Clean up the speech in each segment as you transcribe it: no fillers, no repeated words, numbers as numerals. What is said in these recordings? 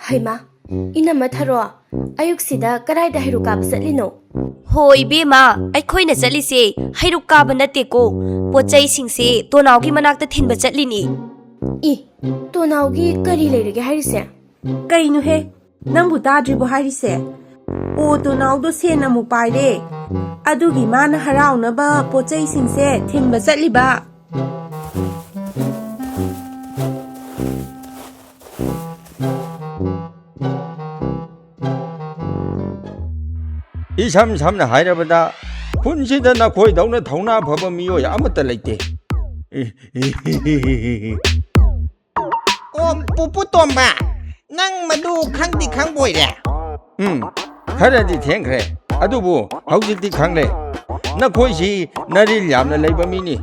Haima, inama tharo. Ayuk sida karai da hiru kab satlino. Hoi bema, ai khoi na chali se, hiru kab na te ko. Pochai sing se, to naw gi manak ta thin ba chatli ni. I, to naw gi kari leire ge hari se. Kari no he, nang bu ta dri bu hari se. O to naw do se na mu pai de. Adu gi ma na harau na ba pochai sing se thin ba chatli ba. 이삼 삼나 하이라보다 군시드나 거의 너는 더나 법음이요 아무것도 있대. 뿌뿌또마 낭 마두 강디 강보이래. 그래디 탱크래. 아두부 하우지디 강래. 나 거이시 나릴 얌나 레이버미니.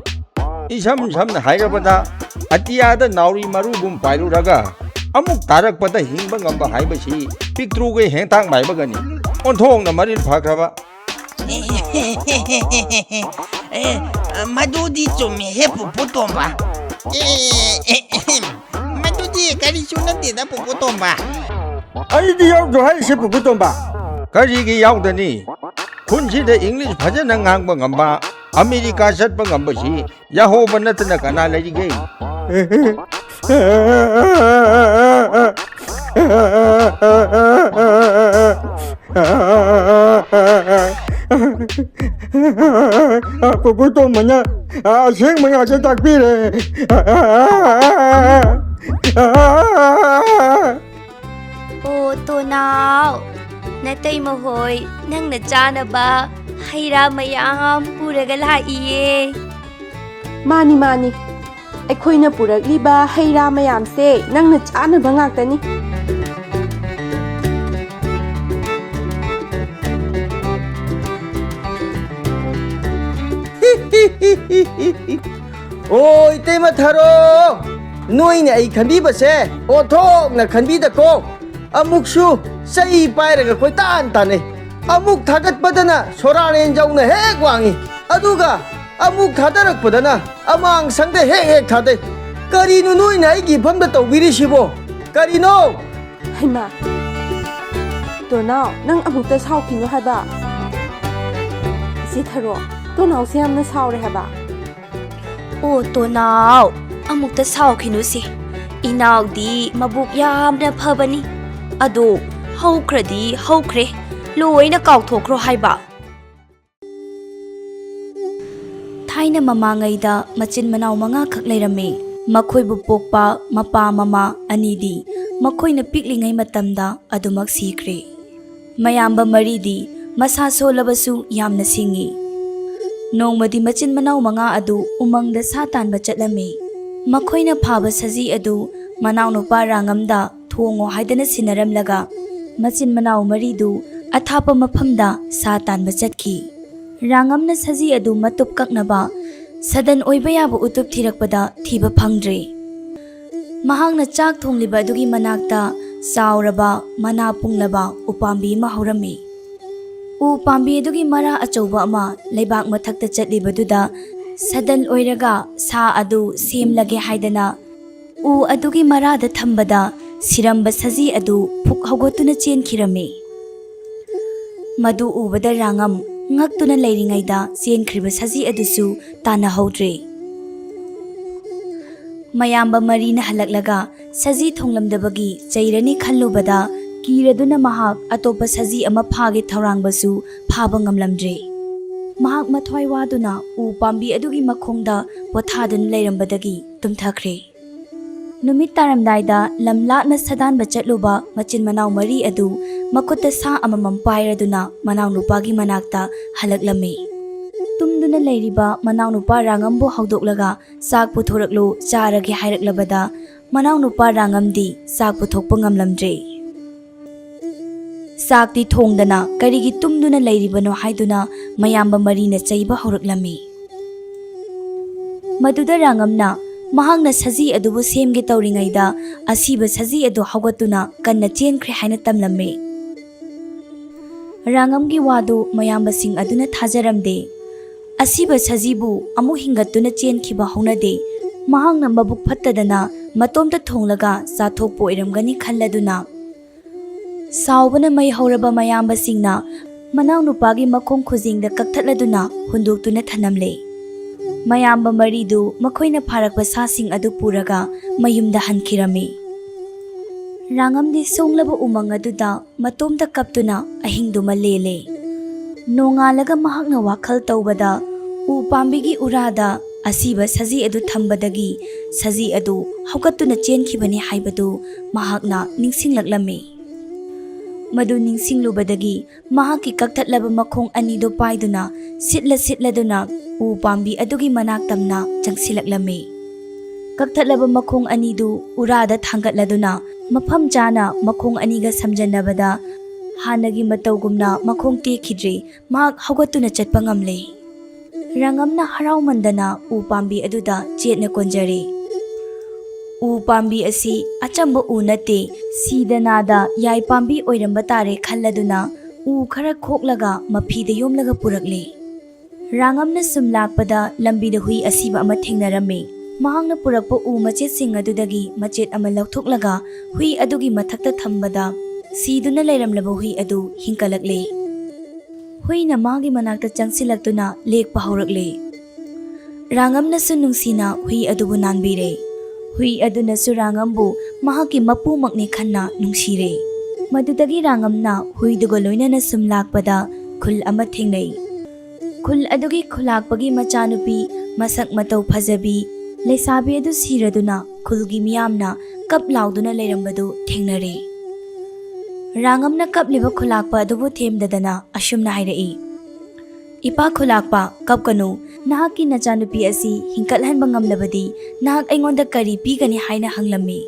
이삼 삼나 하이라보다 아티아다 나우리 마루붐 바이루라가 아묵 다락보다 힘방 엄바 하이버시 빅트루게 행탕 마이버가니. 온통나 말일 파크라바. 마두디 좀 해부 뿌또마. 마두디 가리쇼는 데다 뿌뿌또마. 아이디 야우도 하이시 뿌뿌또마. 가리기 야우더니 군시대 잉글리시 파전한 항방 엄바 아메리카 샷방 엄바시 야호바 나타나 가나 레지게. Puputo mana asing mga takbir. O to naw, natay mo hoy, nang na chana ba, hayra mayam puraga laiye. Mani mani. Ai khoi na purak li ba hayra mayam se nang na chana ba ngak tani. Oi tema tharo noi ne ai khanbi ba se o thok na khanbi da ko amuk su sai pai ra koi tan tan ne amuk thagat padana sora ren jau na hek wangi aduga amuk thadarak padana amang sang de hek thade kari nu noi na ai gi pham da tawbiri sibo kari no Haima. To naw nang amuk ta sau khin no hai ba. Si tharo, to naw se am na sau re hai ba. O to naw, amuk ta saw khinu si. Inaw di mabuk yam na phabani. Ado, haukradi haukre, loi na kaw thokro hai ba. Thaina mamangai da machin manaw manga khak leirame. Makhoi bu pokpa mapa mama anidi. Makhoi na piklingai matamda adumak sikre. Mayamba maridi masa solabasu yamna singi. Nongmadi machin manaw mga adu umangda satan ba chatlami. Makhoi na phaba saji adu manaw no pa rangamda thongo haidana sinaramlaga. Machin manaw maridu athapa maphamda satan ba chatki. Rangam na saji adu matup kaknaba sadan oiba yaba utup thirakpada thiba phangdre. Mahang na chak thongliba adugi manakta sauraba mana punglaba upambi mahurami. U pambi adugi mara achauba ama leibak mathakta chatlibaduda sadan oiraga sa adu semlage haidana u adugi mara da thambada siramba saji adu phuk hogotuna chenkhirame. Madu ubada rangam ngaktuna leiringaida chenkhriba saji adusu tana hodre. Mayamba marina halaklaga saji thonglamdabagi chairani khallubada kiraduna mahak atopa saji ama phage thaurangbasu phaba ngamlamdre. Mahak mathwai waduna u pambi adugi makhongda pothadun leirambadagi tumthakre. Numit taramdaida lamlatna sadan ba chatluba machin manaw mari adu makutta sa amamam pairaduna manaw nupagi manakta halaklame. Tumduna leiriba manaw nupa rangambo haudoklaga sak puthoraklo charage hairaklabada manaw nupa rangamdi sak puthokpa ngamlamdre. Sakti thongdana karigi tumduna leiribano haiduna mayamba marina chaiba hauраklami. Maduda rangamna mahangna saji adubu semge tawringaida asiba saji adu hawgatuna kanna chenkre haina tamlamme. Rangamgi wadu mayamba sing aduna thajaramde. Asiba sajibu amu hingatuna chenkhiba haunade mahangna mabuk phattadana ꯃꯇꯣꯝꯇ ꯊꯣꯡꯂꯒ ꯆꯥꯊꯣꯛꯄ ꯑꯣꯏꯔꯝꯒꯅꯤ ꯈꯜꯂꯗꯨꯅ ꯁꯥꯎꯕꯅ ꯃꯩ ꯍꯧꯔꯕ ꯃꯌꯥꯝꯕꯁꯤꯡꯅ ꯃꯅꯥꯎꯅꯨꯄꯥꯒꯤ ꯃꯈꯣꯡ ꯈꯨꯖꯤꯡꯗ ꯀꯛꯊꯠꯂꯗꯨꯅ ꯍꯨꯟꯗꯣꯛꯇꯨꯅ ꯊꯅꯝꯂꯦ꯫ ꯃꯌꯥꯝꯕ ꯃꯔꯤꯗꯨ ꯃꯈꯣꯏꯅ ꯐꯥꯔꯛꯄ ꯁꯥꯁꯤꯡ ꯑꯗꯨ ꯄꯨꯔꯒ ꯃꯌꯨꯝꯗ ꯍꯟꯈꯤꯔꯝꯃꯤ꯫ ꯔꯥꯡꯉꯝꯗꯤ ꯁꯣꯡꯂꯕ ꯎꯃꯪ ꯑꯗꯨꯗ ꯃꯇꯣꯝꯇ ꯀꯞꯇꯨꯅ ꯑꯍꯤꯡꯗꯨꯃ ꯂꯦꯜꯂꯦ꯫ ꯅꯣꯡꯉꯥꯜꯂꯒ ꯃꯍꯥꯛꯅ ꯋꯥꯈꯜ ꯇꯧꯕꯗ ꯎ ꯄꯥꯝꯕꯤꯒꯤ ꯎꯔꯥꯗ ꯑꯁꯤꯕ ꯁꯖꯤ ꯑꯗꯨ ꯊꯝꯕꯗꯒꯤ ꯁꯖꯤ ꯑꯗꯨ ꯍꯧꯒꯠꯇꯨꯅ ꯆꯦꯟꯈꯤꯕꯅꯤ ꯍꯥꯏꯕꯗꯨ ꯃꯍꯥꯛꯅ ꯅꯤꯡꯁꯤꯡꯂꯛꯂꯝꯃꯤ꯫ ꯃꯗꯨ ꯅꯤꯡꯁꯤꯡꯂꯨꯕꯗꯒꯤ ꯃꯍꯥꯛꯀꯤ ꯀꯛꯊꯠꯂꯕ ꯃꯈꯣꯡ ꯑꯅꯤꯗꯨ ꯄꯥꯏꯗꯨꯅ ꯁꯤꯠꯂꯗꯨꯅ ꯎ ꯄꯥꯝꯕꯤ ꯑꯗꯨꯒꯤ ꯃꯅꯥꯛ ꯇꯝꯅ ꯆꯪꯁꯤꯜꯂꯛꯂꯝꯃꯤ꯫ ꯀꯛꯊꯠꯂꯕ ꯃꯈꯣꯡ ꯑꯅꯤꯗꯨ ꯎꯔꯥꯗ ꯊꯥꯡꯒꯠꯂꯗꯨꯅ ꯃꯐꯝ ꯆꯥꯅ ꯃꯈꯣꯡ ꯑꯅꯤꯒ ꯁꯝꯖꯟꯅꯕꯗ ꯍꯥꯟꯅꯒꯤ ꯃꯇꯧꯒꯨꯝꯅ ꯃꯈꯣꯡ ꯇꯦꯛꯈꯤꯗ꯭ꯔꯤ ꯃꯍꯥꯛ ꯍꯧꯒꯠꯇꯨꯅ ꯆꯠꯄ ꯉꯝꯂꯦ꯫ ꯔꯥꯡꯉꯝꯅ ꯍꯔꯥꯎꯃꯟꯗꯅ ꯎ ꯄꯥꯝꯕꯤ ꯑꯗꯨꯗ ꯆꯦꯠꯅ ꯀꯣꯟꯖꯔꯦ꯫ ꯎ ꯄꯥꯝꯕꯤ ꯑꯁꯤ ꯑꯆꯝꯕ ꯎ ꯅꯠꯇꯦ, ꯁꯤꯗ ꯅꯥꯗ ꯌꯥꯏ ꯄꯥꯝꯕꯤ ꯑꯣꯏꯔꯝꯕ ꯇꯥꯔꯦ ꯈꯜꯂꯗꯨꯅ ꯎ ꯈꯔ ꯈꯣꯛꯂꯒ ꯃꯐꯤꯗ ꯌꯣꯝꯂꯒ ꯄꯨꯔꯛꯂꯦ꯫ ꯔꯥꯡꯉꯝꯅ ꯁꯨꯝ ꯂꯥꯛꯄꯗ ꯂꯝꯕꯤꯗ ꯍꯨꯏ ꯑꯁꯤꯕ ꯑꯃ ꯊꯦꯡꯅꯔꯝꯃꯤ꯫ ꯃꯍꯥꯛꯅ ꯄꯨꯔꯛꯄ ꯎ ꯃꯆꯦꯠꯁꯤꯡ ꯑꯗꯨꯗꯒꯤ ꯃꯆꯦꯠ ꯑꯃ ꯂꯧꯊꯣꯛꯂꯒ ꯍꯨꯏ ꯑꯗꯨꯒꯤ ꯃꯊꯛꯇ ꯊꯝꯕꯗ ꯁꯤꯗꯨꯅ ꯂꯩꯔꯝꯂꯕ ꯍꯨꯏ ꯑꯗꯨ ꯍꯤꯡꯀꯠꯂꯛꯂꯦ꯫ ꯍꯨꯏꯅ ꯃꯥꯒꯤ ꯃꯅꯥꯛꯇ ꯆꯪꯁꯤꯜꯂꯛꯇꯨꯅ ꯂꯦꯛꯄ ꯍꯧꯔꯛꯂꯦ꯫ ꯔꯥꯡꯉꯝꯅꯁꯨ ꯅꯨꯡꯁꯤꯅ ꯍꯨꯏ ꯑꯗꯨꯕꯨ ꯅꯥꯟꯕꯤꯔꯦ꯫ ꯍꯨꯏ ꯑꯗꯨꯅꯁꯨ ꯔꯥꯡꯉꯝꯕꯨ ꯃꯍꯥꯛꯀꯤ ꯃꯄꯨꯃꯛꯅꯤ ꯈꯟꯅ ꯅꯨꯡꯁꯤꯔꯦ꯫ ꯃꯗꯨꯗꯒꯤ ꯔꯥꯡꯉꯝꯅ ꯍꯨꯏꯗꯨꯒ ꯂꯣꯏꯅꯅ ꯁꯨꯝ ꯂꯥꯛꯄꯗ ꯈꯨꯜ ꯑꯃ ꯊꯦꯡꯅꯩ꯫ ꯈꯨꯜ ꯑꯗꯨꯒꯤ ꯈꯨꯜꯂꯥꯛꯄꯒꯤ ꯃꯆꯥꯅꯨꯄꯤ ꯃꯁꯛ ꯃꯇꯧ ꯐꯖꯕꯤ ꯂꯩꯁꯥꯕꯤ ꯑꯗꯨ ꯁꯤꯔꯗꯨꯅ ꯈꯨꯜꯒꯤ ꯃꯤꯌꯥꯝꯅ ꯀꯞ ꯂꯥꯎꯗꯨꯅ ꯂꯩꯔꯝꯕꯗꯨ ꯊꯦꯡꯅꯔꯦ꯫ ꯔꯥꯡꯉꯝꯅ ꯀꯞꯂꯤꯕ ꯈꯨꯜꯂꯥꯛꯄ ꯑꯗꯨꯕꯨ ꯊꯦꯝꯗꯗꯅ ꯑꯁꯨꯝꯅ ꯍꯥꯏꯔꯛꯏ, "ꯏꯄꯥ ꯈꯨꯜꯂꯥꯛꯄ, ꯀꯞꯀꯅꯨ꯫ ꯅꯍꯥꯛꯀꯤ ꯅꯆꯥꯅꯨꯄꯤ ꯑꯁꯤ ꯍꯤꯡꯀꯠꯍꯟꯕ ꯉꯝꯂꯕꯗꯤ ꯅꯍꯥꯛ ꯑꯩꯉꯣꯟꯗ ꯀꯔꯤ ꯄꯤꯒꯅꯤ ꯍꯥꯏꯅ ꯍꯪꯂꯝꯃꯤ"꯫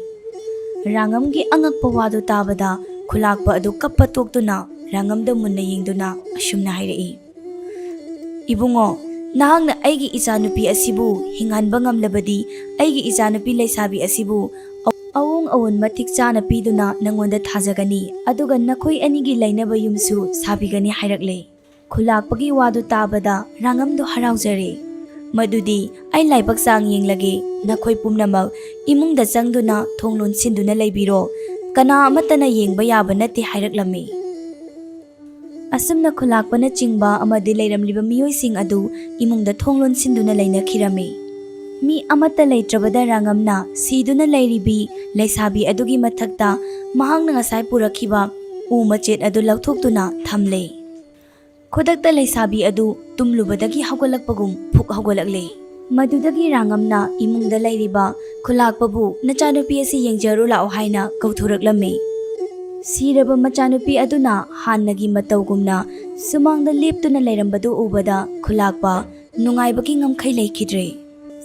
ꯔꯥꯡꯉꯝꯒꯤ ꯑꯉꯛꯄ ꯋꯥꯗꯨ ꯇꯥꯕꯗ ꯈꯨꯜꯂꯥꯛꯄ ꯑꯗꯨ ꯀꯞꯄ ꯇꯣꯛꯇꯨꯅ ꯔꯥꯡꯉꯝꯗ ꯃꯨꯟꯅ ꯌꯦꯡꯗꯨꯅ ꯑꯁꯨꯝꯅ ꯍꯥꯏꯔꯛꯏ, "ꯏꯕꯨꯡꯉꯣ, ꯅꯍꯥꯛꯅ ꯑꯩꯒꯤ ꯏꯆꯥꯅꯨꯄꯤ ꯑꯁꯤꯕꯨ ꯍꯤꯡꯍꯟꯕ ꯉꯝꯂꯕꯗꯤ ꯑꯩꯒꯤ ꯏꯆꯥꯅꯨꯄꯤ ꯂꯩꯁꯥꯕꯤ ꯑꯁꯤꯕꯨ ꯑꯋꯣꯡ ꯑꯋꯣꯟ ꯃꯇꯤꯛ ꯆꯥꯅ ꯄꯤꯗꯨꯅ ꯅꯪꯉꯣꯟꯗ ꯊꯥꯖꯒꯅꯤ, ꯑꯗꯨꯒ ꯅꯈꯣꯏ ꯑꯅꯤꯒꯤ ꯂꯩꯅꯕ ꯌꯨꯝꯁꯨ ꯁꯥꯕꯤꯒꯅꯤ" ꯍꯥꯏꯔꯛꯂꯦ꯫ ꯈꯨꯜꯂꯥꯛꯄꯒꯤ ꯋꯥꯗꯨ ꯇꯥꯕꯗ ꯔꯥꯡꯉꯝꯗꯨ ꯍꯔꯥꯎꯖꯔꯦ꯫ "ꯃꯗꯨꯗꯤ ꯑꯩ ꯂꯥꯏꯕꯛ ꯆꯥꯡ ꯌꯦꯡꯂꯒꯦ꯫ ꯅꯈꯣꯏ ꯄꯨꯝꯅꯃꯛ ꯏꯃꯨꯡꯗ ꯆꯪꯗꯨꯅ ꯊꯣꯡ ꯂꯣꯟꯁꯤꯟꯗꯨꯅ ꯂꯩꯕꯤꯔꯣ, ꯀꯅꯥ ꯑꯃꯠꯇꯅ ꯌꯦꯡꯕ ꯌꯥꯕ ꯅꯠꯇꯦ" ꯍꯥꯏꯔꯛꯂꯝꯃꯤ꯫ ꯑꯁꯨꯝꯅ ꯈꯨꯜꯂꯥꯛꯄꯅ ꯆꯤꯡꯕ ꯑꯃꯗꯤ ꯂꯩꯔꯝꯂꯤꯕ ꯃꯤꯑꯣꯏꯁꯤꯡ ꯑꯗꯨ ꯏꯃꯨꯡꯗ ꯊꯣꯡ ꯂꯣꯟꯁꯤꯟꯗꯨꯅ ꯂꯩꯅꯈꯤꯔꯝꯃꯤ꯫ ꯃꯤ ꯑꯃꯠꯇ ꯂꯩꯇ꯭ꯔꯕꯗ ꯔꯥꯡꯉꯝꯅ ꯁꯤꯗꯨꯅ ꯂꯩꯔꯤꯕꯤ ꯂꯩꯁꯥꯕꯤ ꯑꯗꯨꯒꯤ ꯃꯊꯛꯇ ꯃꯍꯥꯛꯅ ꯉꯁꯥꯏ ꯄꯨꯔꯛꯈꯤꯕ ꯎ ꯃꯆꯦꯠ ꯑꯗꯨ ꯂꯧꯊꯣꯛꯇꯨꯅ ꯊꯝꯂꯦ꯫ ꯈꯨꯗꯛꯇ ꯂꯩꯁꯥꯕꯤ ꯑꯗꯨ ꯇꯨꯝꯂꯨꯕꯗꯒꯤ ꯍꯧꯒꯠꯂꯛꯄꯒꯨꯝ ꯐꯨꯛ ꯍꯧꯒꯠꯂꯛꯂꯦ꯫ ꯃꯗꯨꯗꯒꯤ ꯔꯥꯡꯉꯝꯅ ꯏꯃꯨꯡꯗ ꯂꯩꯔꯤꯕ ꯈꯨꯜꯂꯥꯛꯄꯕꯨ ꯅꯆꯥꯅꯨꯄꯤ ꯑꯁꯤ ꯌꯦꯡꯖꯔꯨ ꯂꯥꯛꯑꯣ ꯍꯥꯏꯅ ꯀꯧꯊꯣꯔꯛꯂꯝꯃꯤ꯫ ꯁꯤꯔꯕ ꯃꯆꯥꯅꯨꯄꯤ ꯑꯗꯨꯅ ꯍꯥꯟꯅꯒꯤ ꯃꯇꯧꯒꯨꯝꯅ ꯁꯨꯃꯥꯡꯗ ꯂꯦꯞꯇꯨꯅ ꯂꯩꯔꯝꯕꯗꯨ ꯎꯕꯗ ꯈꯨꯜꯂꯥꯛꯄ ꯅꯨꯡꯉꯥꯏꯕꯒꯤ ꯉꯝꯈꯩ ꯂꯩꯈꯤꯗ꯭ꯔꯦ꯫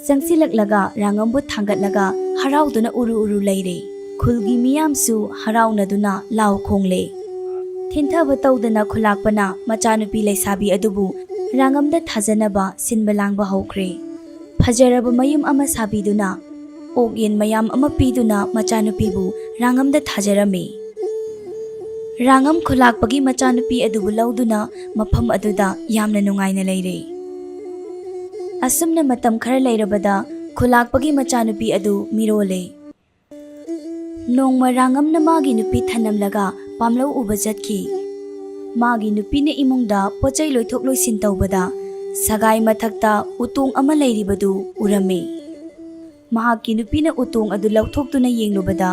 ꯆꯪꯁꯤꯜꯂꯛꯂꯒ ꯔꯥꯡꯉꯝꯕꯨ ꯊꯥꯡꯒꯠꯂꯒ ꯍꯔꯥꯎꯗꯨꯅ ꯎꯔꯨ ꯎꯔꯨ ꯂꯩꯔꯦ꯫ ꯈꯨꯜꯒꯤ ꯃꯤꯌꯥꯝꯁꯨ ꯍꯔꯥꯎꯅꯗꯨꯅ ꯂꯥꯎ ꯈꯣꯡꯂꯦ꯫ ꯊꯤꯟꯊꯕ ꯇꯧꯗꯅ ꯈꯨꯜꯂꯥꯛꯄꯅ ꯃꯆꯥꯅꯨꯄꯤ ꯂꯩꯁꯥꯕꯤ ꯑꯗꯨꯕꯨ ꯔꯥꯡꯉꯝꯗ ꯊꯥꯖꯅꯕ ꯁꯤꯟꯕ ꯂꯥꯡꯕ ꯍꯧꯈ꯭ꯔꯦ꯫ ꯐꯖꯔꯕ ꯃꯌꯨꯝ ꯑꯃ ꯁꯥꯕꯤꯗꯨꯅ ꯑꯣꯛ ꯌꯦꯟ ꯃꯌꯥꯝ ꯑꯃ ꯄꯤꯗꯨꯅ ꯃꯆꯥꯅꯨꯄꯤꯕꯨ ꯔꯥꯡꯉꯝꯗ ꯊꯥꯖꯔꯝꯃꯤ꯫ ꯔꯥꯡꯉꯝ ꯈꯨꯜꯂꯥꯛꯄꯒꯤ ꯃꯆꯥꯅꯨꯄꯤ ꯑꯗꯨꯕꯨ ꯂꯧꯗꯨꯅ ꯃꯐꯝ ꯑꯗꯨꯗ ꯌꯥꯝꯅ ꯅꯨꯡꯉꯥꯏꯅ ꯂꯩꯔꯦ꯫ ꯑꯁꯨꯝꯅ ꯃꯇꯝ ꯈꯔ ꯂꯩꯔꯕꯗ ꯈꯨꯜꯂꯥꯛꯄꯒꯤ ꯃꯆꯥꯅꯨꯄꯤ ꯑꯗꯨ ꯃꯤꯔꯣꯜꯂꯦ꯫ ꯅꯣꯡꯃ ꯔꯥꯡꯉꯝꯅ ꯃꯥꯒꯤ ꯅꯨꯄꯤ ꯊꯅꯝꯂꯒ ꯄꯥꯝꯂꯧ ꯎꯕ ꯆꯠꯈꯤ꯫ ꯃꯥꯒꯤ ꯅꯨꯄꯤꯅ ꯏꯃꯨꯡꯗ ꯄꯣꯠꯆꯩ ꯂꯣꯏꯊꯣꯛ ꯂꯣꯏꯁꯤꯟ ꯇꯧꯕꯗ ꯁꯒꯥꯏ ꯃꯊꯛꯇ ꯎꯇꯣꯡ ꯑꯃ ꯂꯩꯔꯤꯕꯗꯨ ꯎꯔꯝꯃꯤ꯫ ꯃꯍꯥꯛꯀꯤ ꯅꯨꯄꯤꯅ ꯎꯇꯣꯡ ꯑꯗꯨ ꯂꯧꯊꯣꯛꯇꯨꯅ ꯌꯦꯡꯂꯨꯕꯗ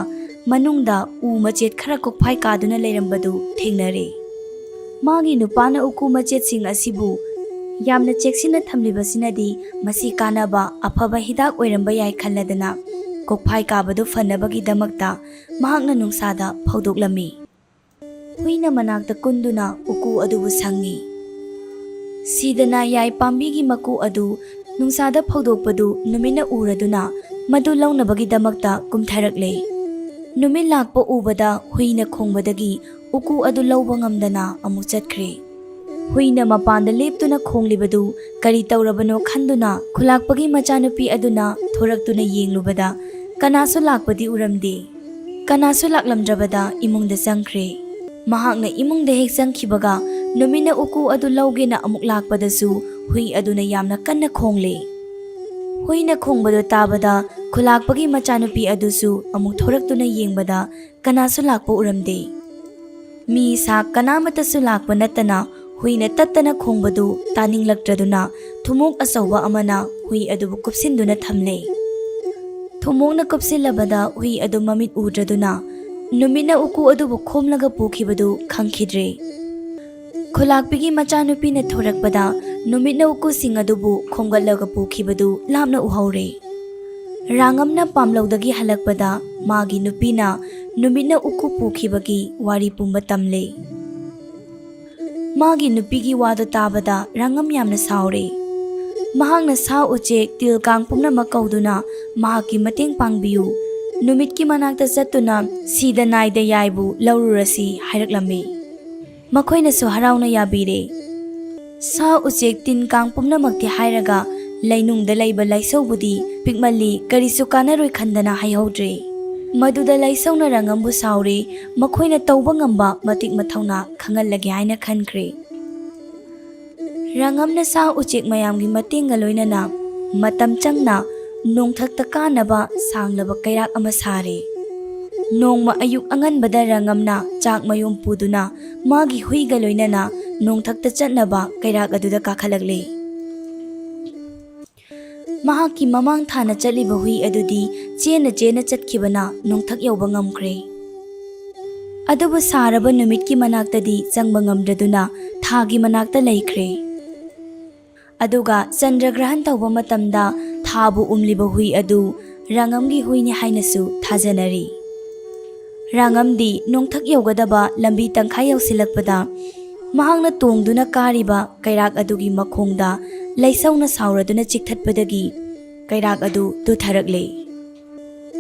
ꯃꯅꯨꯡꯗ ꯎ ꯃꯆꯦꯠ ꯈꯔ ꯀꯣꯛꯐꯥꯏ ꯀꯥꯗꯨꯅ ꯂꯩꯔꯝꯕꯗꯨ ꯊꯦꯡꯅꯔꯦ꯫ ꯃꯥꯒꯤ ꯅꯨꯄꯥꯅ ꯎꯀꯨ ꯃꯆꯦꯠꯁꯤꯡ ꯑꯁꯤꯕꯨ ꯌꯥꯝꯅ ꯆꯦꯛꯁꯤꯟꯅ ꯊꯝꯂꯤꯕꯁꯤꯅꯗꯤ ꯃꯁꯤ ꯀꯥꯟꯅꯕ ꯑꯐꯕ ꯍꯤꯗꯥꯛ ꯑꯣꯏꯔꯝꯕ ꯌꯥꯏ ꯈꯜꯂꯗꯅ ꯀꯣꯛꯐꯥꯏ ꯀꯥꯕꯗꯨ ꯐꯅꯕꯒꯤꯗꯃꯛꯇ ꯃꯍꯥꯛꯅ ꯅꯨꯡꯁꯥꯗ ꯐꯧꯗꯣꯛꯂꯝꯃꯤ꯫ ꯍꯨꯏꯅ ꯃꯅꯥꯛꯇ ꯀꯨꯟꯗꯨꯅ ꯎꯀꯨ ꯑꯗꯨꯕꯨ ꯁꯪꯉꯤ꯫ ꯁꯤꯗꯅ ꯌꯥꯏ ꯄꯥꯝꯕꯤꯒꯤ ꯃꯀꯨ ꯑꯗꯨ ꯅꯨꯡꯁꯥꯗ ꯐꯧꯗꯣꯛꯄꯗꯨ ꯅꯨꯃꯤꯠꯅ ꯎꯔꯗꯨꯅ ꯃꯗꯨ ꯂꯧꯅꯕꯒꯤꯗꯃꯛꯇ ꯀꯨꯝꯊꯔꯛꯂꯦ꯫ ꯅꯨꯃꯤꯠ ꯂꯥꯛꯄ ꯎꯕꯗ ꯍꯨꯏꯅ ꯈꯣꯡꯕꯗꯒꯤ ꯎꯀꯨ ꯑꯗꯨ ꯂꯧꯕ ꯉꯝꯗꯅ ꯑꯃꯨꯛ ꯆꯠꯈ꯭ꯔꯦ꯫ ꯍꯨꯏꯅ ꯃꯄꯥꯟꯗ ꯂꯦꯞꯇꯨꯅ ꯈꯣꯡꯂꯤꯕꯗꯨ ꯀꯔꯤ ꯇꯧꯔꯕꯅꯣ ꯈꯟꯗꯨꯅ ꯈꯨꯜꯂꯥꯛꯄꯒꯤ ꯃꯆꯥꯅꯨꯄꯤ ꯑꯗꯨꯅ ꯊꯣꯔꯛꯇꯨꯅ ꯌꯦꯡꯂꯨꯕꯗ ꯀꯅꯥꯁꯨ ꯂꯥꯛꯄꯗꯤ ꯎꯔꯝꯗꯦ꯫ ꯀꯅꯥꯁꯨ ꯂꯥꯛꯂꯝꯗ꯭ꯔꯕꯗ ꯏꯃꯨꯡꯗ ꯆꯪꯈ꯭ꯔꯦ꯫ ꯃꯍꯥꯛꯅ ꯏꯃꯨꯡꯗ ꯍꯦꯛ ꯆꯪꯈꯤꯕꯒ ꯅꯨꯃꯤꯠꯅ ꯎꯀꯨ ꯑꯗꯨ ꯂꯧꯒꯦꯅ ꯑꯃꯨꯛ ꯂꯥꯛꯄꯗꯁꯨ ꯍꯨꯏ ꯑꯗꯨꯅ ꯌꯥꯝꯅ ꯀꯟꯅ ꯈꯣꯡꯂꯦ꯫ ꯍꯨꯏꯅ ꯈꯣꯡꯕꯗꯣ ꯇꯥꯕꯗ ꯈꯨꯂꯥꯛꯄꯒꯤ ꯃꯆꯥꯅꯨꯄꯤ ꯑꯗꯨꯁꯨ ꯑꯃꯨꯛ ꯊꯣꯔꯛꯇꯨꯅ ꯌꯦꯡꯕꯗ ꯀꯅꯥꯁꯨ ꯂꯥꯛꯄ ꯎꯔꯝꯗꯦ꯫ ꯃꯤ ꯁꯥ ꯀꯅꯥꯃꯠꯇꯁꯨ ꯂꯥꯛꯄ ꯅꯠꯇꯅ ꯍꯨꯏꯅ ꯇꯠꯇꯅ ꯈꯣꯡꯕꯗꯨ ꯇꯥꯅꯤꯡꯂꯛꯇ꯭ꯔꯗꯨꯅ ꯊꯨꯃꯣꯛ ꯑꯆꯧꯕ ꯑꯃꯅ ꯍꯨꯏ ꯑꯗꯨꯕꯨ ꯀꯨꯞꯁꯤꯟꯗꯨꯅ ꯊꯝꯂꯦ꯫ ꯊꯨꯃꯣꯛꯅ ꯀꯨꯞꯁꯤꯜꯂꯕꯗ ꯍꯨꯏ ꯑꯗꯨ ꯃꯃꯤꯠ ꯎꯗ꯭ꯔꯗꯨꯅ ꯅꯨꯃꯤꯠꯅ ꯎꯀꯨ ꯑꯗꯨꯕꯨ ꯈꯣꯝꯂꯒ ꯄꯨꯈꯤꯕꯗꯨ ꯈꯪꯈꯤꯗ꯭ꯔꯦ꯫ ꯈꯨꯂꯥꯛꯄꯤꯒꯤ ꯃꯆꯥꯅꯨꯄꯤꯅ ꯊꯣꯔꯛꯄꯗ ꯅꯨꯃꯤꯠꯅ ꯎꯀꯨꯁꯤꯡ ꯑꯗꯨꯕꯨ ꯈꯣꯝꯒꯠꯂꯒ ꯄꯨꯈꯤꯕꯗꯨ ꯂꯥꯞꯅ ꯎꯍꯧꯔꯦ꯫ ꯔꯥꯡꯉꯝꯅ ꯄꯥꯝꯂꯧꯗꯒꯤ ꯍꯜꯂꯛꯄꯗ ꯃꯥꯒꯤ ꯅꯨꯄꯤꯅ ꯅꯨꯃꯤꯠꯅ ꯎꯀꯨ ꯄꯨꯈꯤꯕꯒꯤ ꯋꯥꯔꯤ ꯄꯨꯝꯕ ꯇꯝꯂꯦ꯫ ꯃꯥꯒꯤ ꯅꯨꯄꯤꯒꯤ ꯋꯥꯗꯨ ꯇꯥꯕꯗ ꯔꯥꯡꯉꯝ ꯌꯥꯝꯅ ꯁꯥꯎꯔꯦ꯫ ꯃꯍꯥꯛꯅ ꯁꯥ ꯎꯆꯦꯛ ꯇꯤꯜ ꯀꯥꯡ ꯄꯨꯝꯅꯃꯛ ꯀꯧꯗꯨꯅ ꯃꯍꯥꯛꯀꯤ ꯃꯇꯦꯡ ꯄꯥꯡꯕꯤꯌꯨ, ꯅꯨꯃꯤꯠꯀꯤ ꯃꯅꯥꯛꯇ ꯆꯠꯇꯨꯅ ꯁꯤꯗ ꯅꯥꯏꯗ ꯌꯥꯏꯕꯨ ꯂꯧꯔꯨꯔꯁꯤ ꯍꯥꯏꯔꯛꯂꯝꯃꯤ꯫ ꯃꯈꯣꯏꯅꯁꯨ ꯍꯔꯥꯎꯅ ꯌꯥꯕꯤꯔꯦ꯫ ꯁꯥ ꯎꯆꯦꯛ ꯇꯤꯟ ꯀꯥꯡ ꯄꯨꯝꯅꯃꯛꯇꯤ ꯍꯥꯏꯔꯒ ꯂꯩꯅꯨꯡꯗ ꯂꯩꯕ ꯂꯥꯏꯁꯧꯕꯨꯗꯤ ꯄꯤꯛꯃꯜꯂꯤ ꯀꯔꯤꯁꯨ ꯀꯥꯟꯅꯔꯣꯏ ꯈꯟꯗꯅ ꯍꯥꯏꯍꯧꯗ꯭ꯔꯦ꯫ ꯃꯗꯨꯗ ꯂꯥꯏꯁꯧꯅ ꯔꯥꯡꯉꯝꯕꯨ ꯁꯥꯎꯔꯦ, ꯃꯈꯣꯏꯅ ꯇꯧꯕ ꯉꯝꯕ ꯃꯇꯤꯛ ꯃꯊꯧꯅꯥ ꯈꯪꯍꯜꯂꯒꯦ ꯍꯥꯏꯅ ꯈꯟꯈ꯭ꯔꯦ꯫ ꯔꯥꯡꯉꯝꯅ ꯁꯥ ꯎꯆꯦꯛ ꯃꯌꯥꯝꯒꯤ ꯃꯇꯦꯡꯒ ꯂꯣꯏꯅꯅ ꯃꯇꯝ ꯆꯪꯅ ꯅꯣꯡꯊꯛꯇ ꯀꯥꯅꯕ ꯁꯥꯡꯂꯕ ꯀꯩꯔꯥꯛ ꯑꯃ ꯁꯥꯔꯦ꯫ ꯅꯣꯡꯃ ꯑꯌꯨꯛ ꯑꯉꯟꯕꯗ ꯔꯥꯡꯉꯝꯅ ꯆꯥꯛ ꯃꯌꯨꯝ ꯄꯨꯗꯨꯅ ꯃꯥꯒꯤ ꯍꯨꯏꯒ ꯂꯣꯏꯅꯅ ꯅꯣꯡꯊꯛꯇ ꯆꯠꯅꯕ ꯀꯩꯔꯥꯛ ꯑꯗꯨꯗ ꯀꯥꯈꯠꯂꯛꯂꯦ꯫ ꯃꯍꯥꯛꯀꯤ ꯃꯃꯥꯡ ꯊꯥꯅ ꯆꯠꯂꯤꯕ ꯍꯨꯏ ꯑꯗꯨꯗꯤ ꯆꯦꯟꯅ ꯆꯦꯟꯅ ꯆꯠꯈꯤꯕꯅ ꯅꯣꯡꯊꯛ ꯌꯧꯕ ꯉꯝꯈ꯭ꯔꯦ꯫ ꯑꯗꯨꯕꯨ ꯁꯥꯔꯕ ꯅꯨꯃꯤꯠꯀꯤ ꯃꯅꯥꯛꯇꯗꯤ ꯆꯪꯕ ꯉꯝꯗ꯭ꯔꯗꯨꯅ ꯊꯥꯒꯤ ꯃꯅꯥꯛꯇ ꯂꯩꯈ꯭ꯔꯦ꯫ ꯑꯗꯨꯒ ꯆꯟꯗ꯭ꯔꯒ꯭ꯔꯍꯟ ꯇꯧꯕ ꯃꯇꯝꯗ ꯊꯥꯕꯨ ꯎꯝꯂꯤꯕ ꯍꯨꯏ ꯑꯗꯨ ꯔꯥꯡꯉꯝꯒꯤ ꯍꯨꯏꯅꯤ ꯍꯥꯏꯅꯁꯨ ꯊꯥꯖꯅꯔꯤ꯫ ꯔꯥꯡꯉꯝꯗꯤ ꯅꯣꯡꯊꯛ ꯌꯧꯒꯗꯕ ꯂꯝꯕꯤ ꯇꯪꯈꯥꯏ ꯌꯧꯁꯤꯜꯂꯛꯄꯗ ꯃꯍꯥꯛꯅ ꯇꯣꯡꯗꯨꯅ ꯀꯥꯔꯤꯕ ꯀꯩꯔꯥꯛ ꯑꯗꯨꯒꯤ ꯃꯈꯣꯡꯗ ꯂꯩꯁꯧꯅ ꯁꯥꯎꯔꯗꯨꯅ ꯆꯤꯛꯊꯠꯄꯗꯒꯤ ꯀꯩꯔꯥꯛ ꯑꯗꯨ ꯇꯨꯊꯔꯛꯂꯦ꯫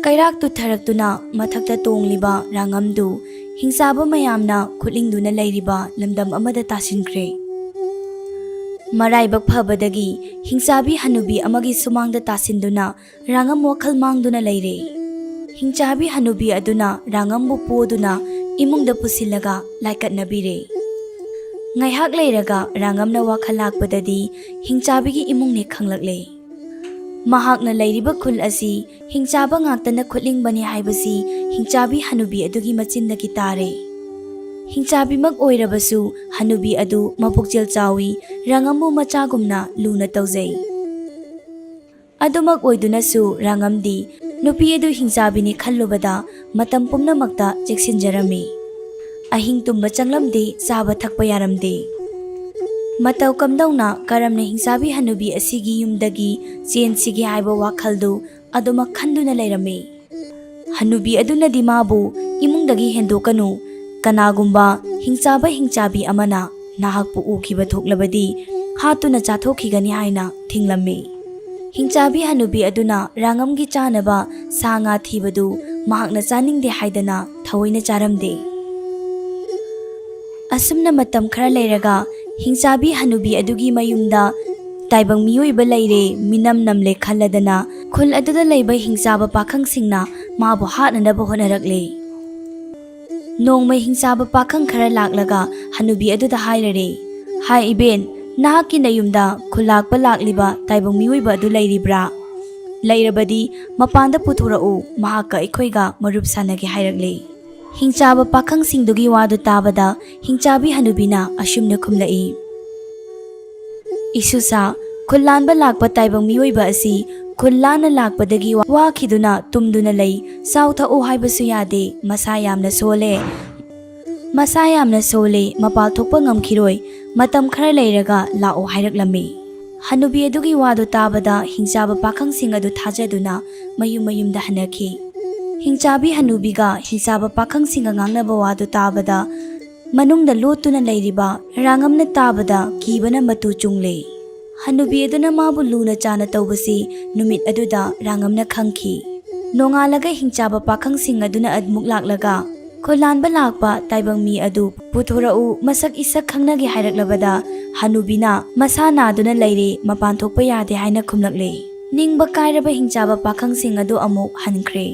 ꯀꯩꯔꯥꯛ ꯇꯨꯊꯔꯛꯇꯨꯅ ꯃꯊꯛꯇ ꯇꯣꯡꯂꯤꯕ ꯔꯥꯡꯉꯝꯗꯨ ꯍꯤꯡꯆꯥꯕ ꯃꯌꯥꯝꯅ ꯈꯨꯠꯂꯤꯡꯗꯨꯅ ꯂꯩꯔꯤꯕ ꯂꯝꯗꯝ ꯑꯃꯗ ꯇꯥꯁꯤꯟꯈ꯭ꯔꯦ꯫ ꯃꯔꯥꯏꯕꯛ ꯐꯕꯗꯒꯤ ꯍꯤꯡꯆꯥꯕꯤ ꯍꯅꯨꯕꯤ ꯑꯃꯒꯤ ꯁꯨꯃꯥꯡꯗ ꯇꯥꯁꯤꯟꯗꯨꯅ ꯔꯥꯡꯉꯝ ꯋꯥꯈꯜ ꯃꯥꯡꯗꯨꯅ ꯂꯩꯔꯦ꯫ ꯍꯤꯡꯆꯥꯕꯤ ꯍꯅꯨꯕꯤ ꯑꯗꯨꯅ ꯔꯥꯡꯉꯝꯕꯨ ꯄꯣꯗꯨꯅ ꯏꯃꯨꯡꯗ ꯄꯨꯁꯤꯜꯂꯒ ꯂꯥꯏꯀꯠꯅꯕꯤꯔꯦ꯫ ꯉꯥꯏꯍꯥꯛ ꯂꯩꯔꯒ ꯔꯥꯡꯉꯝꯅ ꯋꯥꯈꯜ ꯂꯥꯛꯄꯗꯗꯤ ꯍꯤꯡꯆꯥꯕꯤꯒꯤ ꯏꯃꯨꯡꯅꯤ ꯈꯪꯂꯛꯂꯦ꯫ ꯃꯍꯥꯛꯅ ꯂꯩꯔꯤꯕ ꯈꯨꯜ ꯑꯁꯤ ꯍꯤꯡꯆꯥꯕ ꯉꯥꯛꯇꯅ ꯈꯨꯠꯂꯤꯡꯕꯅꯤ ꯍꯥꯏꯕꯁꯤ ꯍꯤꯡꯆꯥꯕꯤ ꯍꯅꯨꯕꯤ ꯑꯗꯨꯒꯤ ꯃꯆꯤꯟꯗꯒꯤ ꯇꯥꯔꯦ꯫ ꯍꯤꯡꯆꯥꯕꯤꯃꯛ ꯑꯣꯏꯔꯕꯁꯨ ꯍꯅꯨꯕꯤ ꯑꯗꯨ ꯃꯄꯨꯛꯆꯦꯜ ꯆꯥꯎꯏ, ꯔꯥꯡꯉꯝꯕꯨ ꯃꯆꯥꯒꯨꯝꯅ ꯂꯨꯅ ꯇꯧꯖꯩ꯫ ꯑꯗꯨꯃꯛ ꯑꯣꯏꯗꯨꯅꯁꯨ ꯔꯥꯡꯉꯝꯗꯤ ꯅꯨꯄꯤ ꯑꯗꯨ ꯍꯤꯡꯆꯥꯕꯤꯅꯤ ꯈꯜꯂꯨꯕꯗ ꯃꯇꯝ ꯄꯨꯝꯅꯃꯛꯇ ꯆꯦꯛꯁꯤꯟꯖꯔꯝꯃꯤ꯫ ꯑꯍꯤꯡ ꯇꯨꯝꯕ ꯆꯪꯂꯝꯗꯦ, ꯆꯥꯕ ꯊꯛꯄ ꯌꯥꯔꯝꯗꯦ꯫ ꯃꯇꯧ ꯀꯝꯗꯧꯅ ꯀꯔꯝꯅ ꯍꯤꯡꯆꯥꯕꯤ ꯍꯅꯨꯕꯤ ꯑꯁꯤꯒꯤ ꯌꯨꯝꯗꯒꯤ ꯆꯦꯟꯁꯤꯒꯦ ꯍꯥꯏꯕ ꯋꯥꯈꯜꯗꯨ ꯑꯗꯨꯃꯛ ꯈꯟꯗꯨꯅ ꯂꯩꯔꯝꯃꯤ꯫ ꯍꯅꯨꯕꯤ ꯑꯗꯨꯅꯗꯤ ꯃꯥꯕꯨ ꯏꯃꯨꯡꯗꯒꯤ ꯍꯦꯟꯗꯣꯛꯀꯅꯨ, ꯀꯅꯥꯒꯨꯝꯕ ꯍꯤꯡꯆꯥꯕ ꯍꯤꯡꯆꯥꯕꯤ ꯑꯃꯅ ꯅꯍꯥꯛꯄꯨ ꯎꯈꯤꯕ ꯊꯣꯛꯂꯕꯗꯤ ꯍꯥꯠꯇꯨꯅ ꯆꯥꯊꯣꯛꯈꯤꯒꯅꯤ ꯍꯥꯏꯅ ꯊꯤꯡꯂꯝꯃꯤ꯫ ꯍꯤꯡꯆꯥꯕꯤ ꯍꯅꯨꯕꯤ ꯑꯗꯨꯅ ꯔꯥꯡꯉꯝꯒꯤ ꯆꯥꯅꯕ ꯁꯥ ꯉꯥ ꯊꯤꯕꯗꯨ ꯃꯍꯥꯛꯅ ꯆꯥꯅꯤꯡꯗꯦ ꯍꯥꯏꯗꯅ ꯊꯑꯣꯏꯅ ꯆꯥꯔꯝꯗꯦ꯫ ꯑꯁꯨꯝꯅ ꯃꯇꯝ ꯈꯔ ꯂꯩꯔꯒ ꯍꯤꯡꯆꯥꯕꯤ ꯍꯅꯨꯕꯤ ꯑꯗꯨꯒꯤ ꯃꯌꯨꯝꯗ ꯇꯥꯏꯕꯪ ꯃꯤꯑꯣꯏꯕ ꯂꯩꯔꯦ ꯃꯤꯅꯝ ꯅꯝꯂꯦ ꯈꯜꯂꯗꯅ ꯈꯨꯜ ꯑꯗꯨꯗ ꯂꯩꯕ ꯍꯤꯡꯆꯥꯕ ꯄꯥꯈꯪꯁꯤꯡꯅ ꯃꯥꯕꯨ ꯍꯥꯠꯅꯅꯕ ꯍꯣꯠꯅꯔꯛꯂꯦ꯫ ꯅꯣꯡꯃ ꯍꯤꯡꯆꯥꯕ ꯄꯥꯈꯪ ꯈꯔ ꯂꯥꯛꯂꯒ ꯍꯅꯨꯕꯤ ꯑꯗꯨꯗ ꯍꯥꯏꯔꯔꯦ, "ꯍꯥꯏ ꯏꯕꯦꯟ, ꯅꯍꯥꯛꯀꯤ ꯅꯌꯨꯝꯗ ꯈꯨꯜꯂꯥꯛꯄ ꯂꯥꯛꯂꯤꯕ ꯇꯥꯏꯕꯪ ꯃꯤꯑꯣꯏꯕ ꯑꯗꯨ ꯂꯩꯔꯤꯕ꯭ꯔꯥ? ꯂꯩꯔꯕꯗꯤ ꯃꯄꯥꯟꯗ ꯄꯨꯊꯣꯔꯛꯎ, ꯃꯍꯥꯛꯀ ꯑꯩꯈꯣꯏꯒ ꯃꯔꯨꯞ ꯁꯥꯟꯅꯒꯦ" ꯍꯥꯏꯔꯛꯂꯦ꯫ ꯍꯤꯡꯆꯥꯕ ꯄꯥꯈꯪꯁꯤꯡꯗꯨꯒꯤ ꯋꯥꯗꯨ ꯇꯥꯕꯗ ꯍꯤꯡꯆꯥꯕꯤ ꯍꯅꯨꯕꯤꯅ ꯑꯁꯨꯝꯅ ꯈꯨꯝꯂꯛꯏ, "ꯏꯁꯨꯁꯥ, ꯈꯨꯜ ꯂꯥꯟꯕ ꯂꯥꯛꯄ ꯇꯥꯏꯕꯪ ꯃꯤꯑꯣꯏꯕ ꯑꯁꯤ ꯈꯨꯜ ꯂꯥꯟꯅ ꯂꯥꯛꯄꯗꯒꯤ ꯋꯥꯈꯤꯗꯨꯅ ꯇꯨꯝꯗꯨꯅ ꯂꯩ, ꯆꯥꯎ ꯊꯛꯎ ꯍꯥꯏꯕꯁꯨ ꯌꯥꯗꯦ, ꯃꯁꯥ ꯌꯥꯝꯅ ꯁꯣꯜꯂꯦ, ꯃꯄꯥꯜ ꯊꯣꯛꯄ ꯉꯝꯈꯤꯔꯣꯏ, ꯃꯇꯝ ꯈꯔ ꯂꯩꯔꯒ ꯂꯥꯛꯑꯣ" ꯍꯥꯏꯔꯛꯂꯝꯃꯤ꯫ ꯍꯅꯨꯕꯤ ꯑꯗꯨꯒꯤ ꯋꯥꯗꯨ ꯇꯥꯕꯗ ꯍꯤꯡꯆꯥꯕ ꯄꯥꯈꯪꯁꯤꯡ ꯑꯗꯨ ꯊꯥꯖꯗꯨꯅ ꯃꯌꯨꯝ ꯃꯌꯨꯝꯗ ꯍꯟꯅꯈꯤ꯫ ꯍꯤꯡꯆꯥꯕꯤ ꯍꯅꯨꯕꯤꯒ ꯍꯤꯡꯆꯥꯕ ꯄꯥꯈꯪꯁꯤꯡꯒ ꯉꯥꯡꯅꯕ ꯋꯥꯗꯨ ꯇꯥꯕꯗ ꯃꯅꯨꯡꯗ ꯂꯣꯠꯇꯨꯅ ꯂꯩꯔꯤꯕ ꯔꯥꯡꯉꯝꯅ ꯇꯥꯕꯗ ꯀꯤꯕꯅ ꯃꯇꯨ ꯆꯨꯡꯂꯦ꯫ ꯍꯅꯨꯕꯤ ꯑꯗꯨꯅ ꯃꯥꯕꯨ ꯂꯨꯅ ꯆꯥꯅ ꯇꯧꯕꯁꯤ ꯅꯨꯃꯤꯠ ꯑꯗꯨꯗ ꯔꯥꯡꯉꯝꯅ ꯈꯪꯈꯤ꯫ ꯅꯣꯡꯉꯥꯜꯂꯒ ꯍꯤꯡꯆꯥꯕ ꯄꯥꯈꯪꯁꯤꯡ ꯑꯗꯨꯅ ꯑꯃꯨꯛ ꯂꯥꯛꯂꯒ ꯈꯨꯜ ꯂꯥꯟꯕ ꯂꯥꯛꯄ ꯇꯥꯏꯕꯪ ꯃꯤ ꯑꯗꯨ ꯄꯨꯊꯣꯔꯛꯎ, ꯃꯁꯛ ꯏꯁꯛ ꯈꯪꯅꯒꯦ ꯍꯥꯏꯔꯛꯂꯕꯗ ꯍꯅꯨꯕꯤꯅ ꯃꯁꯥ ꯅꯥꯗꯨꯅ ꯂꯩꯔꯦ, ꯃꯄꯥꯟ ꯊꯣꯛꯄ ꯌꯥꯗꯦ ꯍꯥꯏꯅ ꯈꯨꯝꯂꯛꯂꯦ꯫ ꯅꯤꯡꯕ ꯀꯥꯏꯔꯕ ꯍꯤꯡꯆꯥꯕ ꯄꯥꯈꯪꯁꯤꯡ ꯑꯗꯨ ꯑꯃꯨꯛ ꯍꯟꯈ꯭ꯔꯦ꯫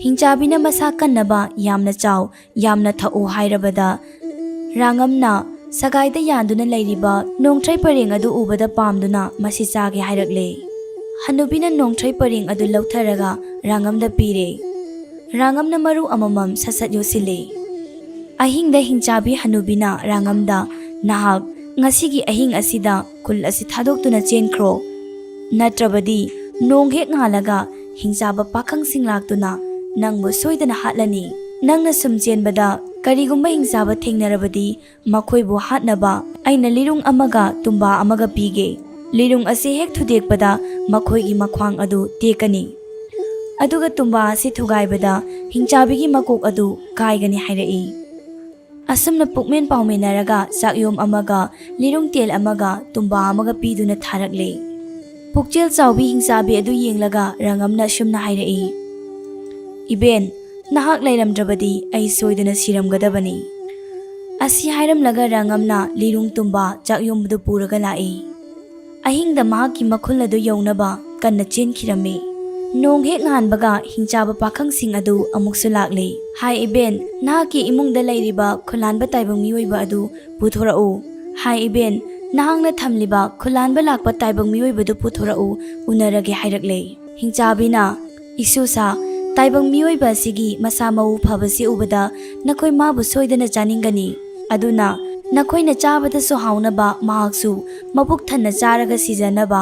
ꯍꯤꯡꯆꯥꯕꯤꯅ ꯃꯁꯥ ꯀꯟꯅꯕ ꯌꯥꯝꯅ ꯆꯥꯎ, ꯌꯥꯝꯅ ꯊꯛꯎ ꯍꯥꯏꯔꯕꯗ ꯔꯥꯡꯉꯝꯅ ꯁꯒꯥꯏꯗ ꯌꯥꯟꯗꯨꯅ ꯂꯩꯔꯤꯕ ꯅꯣꯡꯊ꯭ꯔꯩ ꯄꯔꯦꯡ ꯑꯗꯨ ꯎꯕꯗ ꯄꯥꯝꯗꯨꯅ ꯃꯁꯤ ꯆꯥꯒꯦ ꯍꯥꯏꯔꯛꯂꯦ꯫ Hanubina nongthai paring adu lautharaga Rangamda pire. Rangamna maru amamam sasat yosile. Ahingda hingchabi Hanubina Rangamda nahak ngasigi ahing asida kul asi thadoktuna chenkro. Natrabadi nonghek ngalaga hingchaba pakhang singlaktuna nangbu soidana hatlani. Nangna sumchenbada karigumba hingchaba thengnarabadi makhoibu hatnaba aina lirung amaga tumba amaga pige. Lirung asi hek thudekpada makhoigi makhwang adu tekani. Aduga tumba asi thugaibada hingchabigi makok adu kaigani hairai. Asumna pukmen paumenaraga sakyom amaga lirung tel amaga tumba amaga piduna tharakle. Pukchel chawbi hingchabi adu yenglaga Rangamna shumna hairai. Iben nahak lairamdrabadi ai soidana siramgadabani. Asi hairamlaga Rangamna lirung tumba chakyomdu puraga lai. Ahingda mahaki makhul adu yaunaba kanna chenkhirame. Nong hek nganbaga hingchaba pakhang sing adu amuksu lakle. Hai Iben nahaki imungda lairiba khulanba taibang miyoiba adu puthorau. Hai Iben nahangna thamliba khulanba lakpa taibang miyoibadu puthorau unarage hairakle. Hingchabina isusa taibang miyoiba sigi masa mau phabasi ubada nakhoi mabu soidana chaningani. Aduna nakhoi chabada so haunaba mahaksu mabuk thanna charaga sijanaba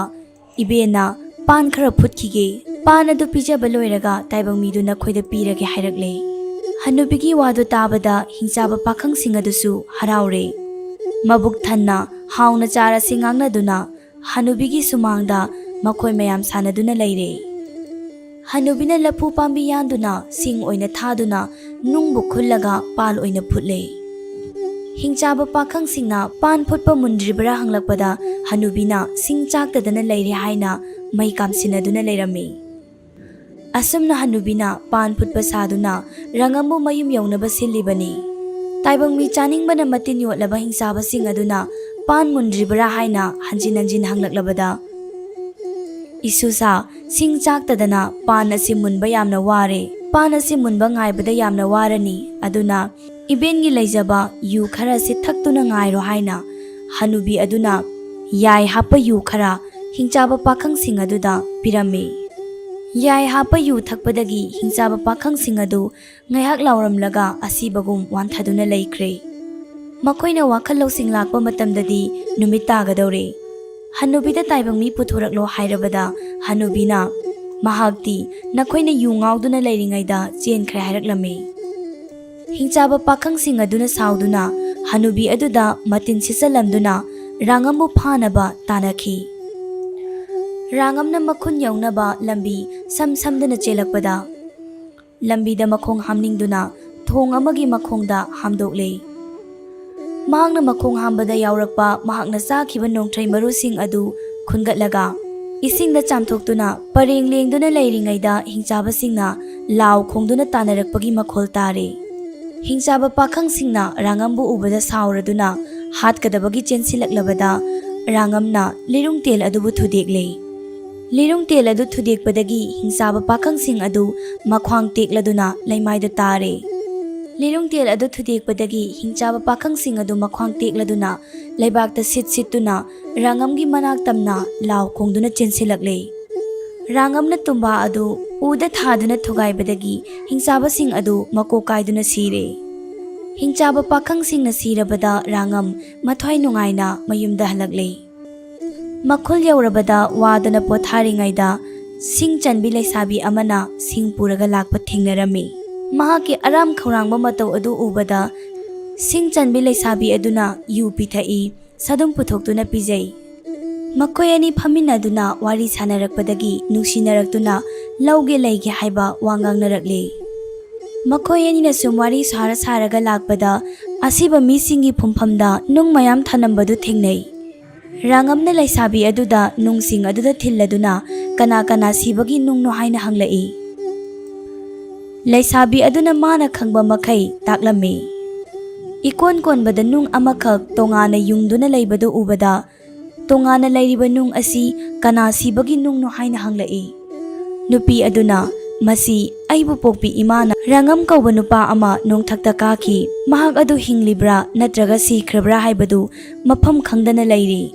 Ibena pan khara phutkige. Pan adu pijaba loiraga taibang midu nakhoida pirage hairakle. Hanubigi wadu tabada hingchaba pakhang sing adusu haraure. Mabuk thanna hauna chara singangna duna Hanubigi sumangda makhoi mayam sanaduna leire. Hanubina lapu pambi yanduna sing oina thaduna nungbu khullaga pal oina phutle. Hingchaba pakhang singna pan phutpa mundribara hanglakpada Hanubina sing chaktadana leire haina mai kamsinaduna leirame. Asumna Hanubina pan phutpa saduna Rangambu mayum yaunaba silibani. Taibang mi chaningbana matin yotlaba hingchaba sing aduna pan mundribara haina hanjin hanjin hanglaklabada. Isusa sing chaktadana pan asi munba yamna ware. Pan asi munba ngaibada yamna warani. Aduna Ibengi leijaba yu khara si thaktuna ngairo haina Hanubi aduna yai hapa yu khara hingchaba pakhang sing aduda pirame. Yai hapa yu thakpadagi hingchaba pakhang sing adu ngaihak lauramlaga asibagum wanthaduna leikre. Makhoina wakhal losing lakpa matamdadi numit tagadore. Hanubida taibang mi puthoraklo hairabada Hanubina mahakti nakhoina yu ngauduna leiringaida chenkhre hairaklame. Hingchaba pakhang sing aduna sauduna Hanubi aduda matin sisalamduna Rangambu phanaba tanakhi. Rangamna makhun yaunaba lambi samsamduna chelakpada. Lambida makhong hamningduna thong amagi makhongda hamdokle. Mahakna makhong hambada yaurakpa mahakna sakhiba nongthai marusing adu khungatlaga isingda chamthoktuna pareng lengduna leiringaida hingchaba singna law khongduna tanarakpagi makhol tare. Hingchaba pakhang singna Rangambu ubada sauraduna hatkadabagi chensilaklabada Rangamna lirung tel adubu thudekle. Lirung tel adu thudekpadagi hingchaba pakhang sing adu makhwang tekladuna laimaida tare. Lirung tel adu thudekpadagi hingchaba pakhang sing adu makhwang tekladuna laibakta sittuna Rangamgi manak tamna law khongduna chensilakle. Rangamna tumba adu uda thaduna thugaibadagi hingchaba sing adu makokaiduna sire. Hingchaba pakhang sing na sirabada Rangam mathwai nungaina mayumda halakle. Makhul yaurabada wadana potharingaida sing chanbi leisabi amana sing puraga lakpa thengnarami. Mahaki aram khawrangba matau adu ubada sing chanbi leisabi aduna yu pithai sadum puthoktuna pijai. Makhoi ani phaminaduna wari sanarakpadagi nuksinarakduna lauge leige haiba wangangnarakley. Makhoi ani na sumwari sara saraga lakpada asiba misingi phumphamda nung mayam thanambadu thengnai. Rangamna leisabi aduda nungsing aduda thilladuna kana kana sibagi nungno haina hanglai. Leisabi aduna mana khangba makhai taklame. Ikon konbada nung amakhak tongana yungduna leibadu ubada tongana lairiba nung asi kana sibagi nungno haina hanglai. Nupi aduna masi aibu pokpi imana Rangam kauba nupa ama nung thakta kaki mahak adu hinglibra natraga sikhrabra haibadu mafam khangdana lairi.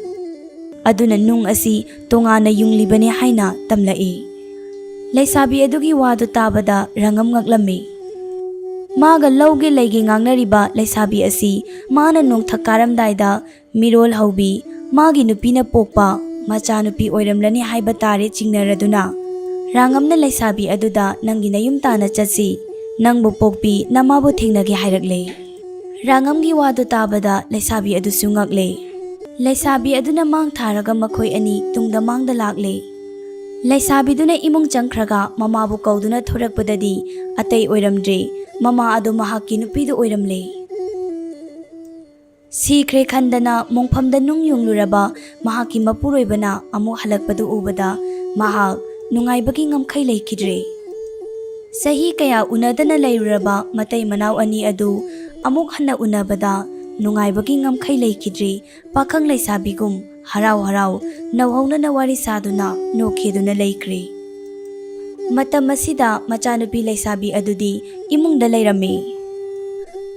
ꯑꯗꯨꯅ ꯅꯨꯡ ꯑꯁꯤ ꯇꯣꯉꯥꯟꯅ ꯌꯨꯡꯂꯤꯕꯅꯤ ꯍꯥꯏꯅ ꯇꯝꯂꯛꯏ꯫ ꯂꯩꯁꯥꯕꯤ ꯑꯗꯨꯒꯤ ꯋꯥꯗꯨ ꯇꯥꯕꯗ ꯔꯪꯉꯝ ꯉꯛꯂꯝꯃꯤ꯫ ꯃꯥꯒ ꯂꯧꯒꯦ ꯂꯩꯒꯦ ꯉꯥꯡꯅꯔꯤꯕ ꯂꯩꯁꯥꯕꯤ ꯑꯁꯤ ꯃꯥꯅ ꯅꯣꯡꯊꯛ ꯀꯥꯔꯝꯗꯥꯏꯗ ꯃꯤꯔꯣꯜ ꯍꯧꯕꯤ ꯃꯥꯒꯤ ꯅꯨꯄꯤꯅ ꯄꯣꯛꯄ ꯃꯆꯥꯅꯨꯄꯤ ꯑꯣꯏꯔꯝꯂꯅꯤ ꯍꯥꯏꯕ ꯇꯥꯔꯦ ꯆꯤꯡꯅꯔꯗꯨꯅ ꯔꯥꯉꯝꯅ ꯂꯩꯁꯥꯕꯤ ꯑꯗꯨꯗ ꯅꯪꯒꯤ ꯅꯌꯨꯝ ꯇꯥꯅ ꯆꯠꯁꯤ, ꯅꯪꯕꯨ ꯄꯣꯛꯄꯤ ꯅꯃꯥꯕꯨ ꯊꯦꯡꯅꯒꯦ ꯍꯥꯏꯔꯛꯂꯦ꯫ ꯔꯥꯉꯝꯒꯤ ꯋꯥꯗꯨ ꯇꯥꯕꯗ ꯂꯩꯁꯥꯕꯤ ꯑꯗꯨꯁꯨ ꯉꯛꯂꯦ꯫ ꯂꯩꯁꯥꯕꯤ ꯑꯗꯨꯅ ꯃꯥꯡ ꯊꯥꯔꯒ ꯃꯈꯣꯏ ꯑꯅꯤ ꯇꯨꯡꯗ ꯃꯥꯡꯗ ꯂꯥꯛꯂꯦ꯫ ꯂꯩꯁꯥꯕꯤꯗꯨꯅ ꯏꯃꯨꯡ ꯆꯪꯈ꯭ꯔꯒ ꯃꯃꯥꯕꯨ ꯀꯧꯗꯨꯅ ꯊꯣꯔꯛꯄꯗꯗꯤ ꯑꯇꯩ ꯑꯣꯏꯔꯝꯗ꯭ꯔꯦ, ꯃꯃꯥ ꯑꯗꯨ ꯃꯍꯥꯛꯀꯤ ꯅꯨꯄꯤꯗꯨ ꯑꯣꯏꯔꯝꯂꯦ꯫ ꯁꯤꯈ꯭ꯔꯦ ꯈꯟꯗꯅ ꯃꯣꯡꯐꯝꯗ ꯅꯨꯡ ꯌꯨꯡꯂꯨꯔꯕ ꯃꯍꯥꯛꯀꯤ ꯃꯄꯨꯔꯣꯏꯕꯅ ꯑꯃꯨꯛ ꯍꯜꯂꯛꯄꯗꯨ ꯎꯕꯗ ꯃꯍꯥꯛ ꯅꯨꯡꯉꯥꯏꯕꯒꯤ ꯉꯝꯈꯩ ꯂꯩꯈꯤꯗ꯭ꯔꯦ꯫ ꯆꯍꯤ ꯀꯌꯥ ꯎꯅꯗꯅ ꯂꯩꯔꯨꯔꯕ ꯃꯇꯩ ꯃꯅꯥꯎ ꯑꯅꯤ ꯑꯗꯨ ꯑꯃꯨꯛ ꯍꯟꯅ ꯎꯅꯕꯗ ꯅꯨꯡꯉꯥꯏꯕꯒꯤ ꯉꯝꯈꯩ ꯂꯩꯈꯤꯗ꯭ꯔꯦ꯫ ꯄꯥꯈꯪ ꯂꯩꯁꯥꯕꯤꯒꯨꯝ ꯍꯔꯥꯎ ꯍꯔꯥꯎ ꯅꯧꯍꯧꯅꯅ ꯋꯥꯔꯤ ꯁꯥꯗꯨꯅ ꯅꯣꯛꯈꯦꯗꯨꯅ ꯂꯩꯈ꯭ꯔꯦ꯫ ꯃꯇꯝ ꯑꯁꯤꯗ ꯃꯆꯥꯅꯨꯄꯤ ꯂꯩꯁꯥꯕꯤ ꯑꯗꯨꯗꯤ ꯏꯃꯨꯡꯗ ꯂꯩꯔꯝꯃꯤ꯫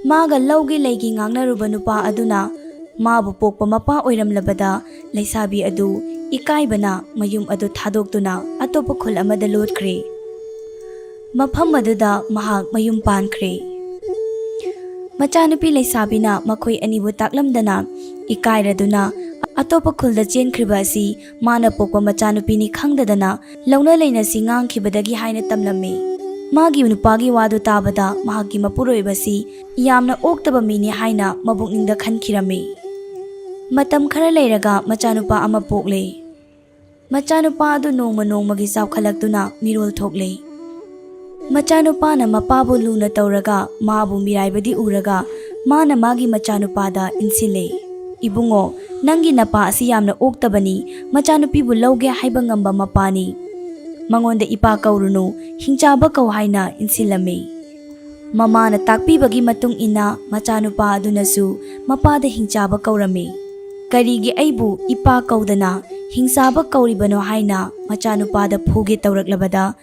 ꯃꯥꯒ ꯂꯧꯒꯦ ꯂꯩꯒꯦ ꯉꯥꯡꯅꯔꯨꯕ ꯅꯨꯄꯥ ꯑꯗꯨꯅ ꯃꯥꯕꯨ ꯄꯣꯛꯄ ꯃꯄꯥ ꯑꯣꯏꯔꯝꯂꯕꯗ ꯂꯩꯁꯥꯕꯤ ꯑꯗꯨ ꯏꯀꯥꯏꯕꯅ ꯃꯌꯨꯝ ꯑꯗꯨ ꯊꯥꯗꯣꯛꯇꯨꯅ ꯑꯇꯣꯞꯄ ꯈꯨꯜ ꯑꯃꯗ ꯂꯣꯠꯈ꯭ꯔꯦ꯫ ꯃꯐꯝ ꯑꯗꯨꯗ ꯃꯍꯥꯛ ꯃꯌꯨꯝ ꯄꯥꯟꯈ꯭ꯔꯦ꯫ ꯃꯆꯥꯅꯨꯄꯤ ꯂꯩꯁꯥꯕꯤꯅ ꯃꯈꯣꯏ ꯑꯅꯤꯕꯨ ꯇꯥꯛꯂꯝꯗꯅ ꯏꯀꯥꯏꯔꯗꯨꯅ ꯑꯇꯣꯞꯄ ꯈꯨꯜꯗ ꯆꯦꯟꯈ꯭ꯔꯤꯕ ꯑꯁꯤ ꯃꯥꯅ ꯄꯣꯛꯄ ꯃꯆꯥꯅꯨꯄꯤꯅꯤ ꯈꯪꯗꯗꯅ ꯂꯧꯅ ꯂꯩꯅꯁꯤ ꯉꯥꯡꯈꯤꯕꯗꯒꯤ ꯍꯥꯏꯅ ꯇꯝꯂꯝꯃꯤ꯫ ꯃꯥꯒꯤ ꯅꯨꯄꯥꯒꯤ ꯋꯥꯗꯨ ꯇꯥꯕꯗ ꯃꯍꯥꯛꯀꯤ ꯃꯄꯨꯔꯣꯏꯕꯁꯤ ꯌꯥꯝꯅ ꯑꯣꯛꯇꯕ ꯃꯤꯅꯤ ꯍꯥꯏꯅ ꯃꯕꯨꯛꯅꯤꯡꯗ ꯈꯟꯈꯤꯔꯝꯃꯤ꯫ ꯃꯇꯝ ꯈꯔ ꯂꯩꯔꯒ ꯃꯆꯥꯅꯨꯄꯥ ꯑꯃ ꯄꯣꯛꯂꯦ꯫ ꯃꯆꯥꯅꯨꯄꯥ ꯑꯗꯨ ꯅꯣꯡꯃ ꯅꯣꯡꯃꯒꯤ ꯆꯥꯎꯈꯠꯂꯛꯇꯨꯅ ꯃꯤꯔꯣꯜ ꯊꯣꯛꯂꯦ꯫ ꯃꯆꯥꯅꯨꯄꯥꯅ ꯃꯄꯥꯕꯨ ꯂꯨꯅ ꯇꯧꯔꯒ ꯃꯥꯕꯨ ꯃꯤꯔꯥꯏꯕꯗꯤ ꯎꯔꯒ ꯃꯥꯅ ꯃꯥꯒꯤ ꯃꯆꯥꯅꯨꯄꯥꯗ ꯏꯟꯁꯤꯜꯂꯦ꯫ ꯏꯕꯨꯡꯉꯣ, ꯅꯪꯒꯤ ꯅꯄꯥ ꯑꯁꯤ ꯌꯥꯝꯅ ꯑꯣꯛꯇꯕꯅꯤ, ꯃꯆꯥꯅꯨꯄꯤꯕꯨ ꯂꯧꯒꯦ ꯍꯥꯏꯕ ꯉꯝꯕ ꯃꯄꯥꯅꯤ, ꯃꯉꯣꯟꯗ ꯏꯄꯥ ꯀꯧꯔꯨꯅꯨ, ꯍꯤꯡꯆꯥꯕ ꯀꯧ ꯍꯥꯏꯅ ꯏꯟꯁꯤꯜꯂꯝꯃꯤ꯫ ꯃꯃꯥꯅ ꯇꯥꯛꯄꯤꯕꯒꯤ ꯃꯇꯨꯡ ꯏꯟꯅ ꯃꯆꯥꯅꯨꯄꯥ ꯑꯗꯨꯅꯁꯨ ꯃꯄꯥꯗ ꯍꯤꯡꯆꯥꯕ ꯀꯧꯔꯝꯃꯤ꯫ ꯀꯔꯤꯒꯤ ꯑꯩꯕꯨ ꯏꯄꯥ ꯀꯧꯗꯅ ꯍꯤꯡꯆꯥꯕ ꯀꯧꯔꯤꯕꯅꯣ ꯍꯥꯏꯅ ꯃꯆꯥꯅꯨꯄꯥꯗ ꯐꯨꯒꯦ ꯇꯧꯔꯛꯂꯕꯗ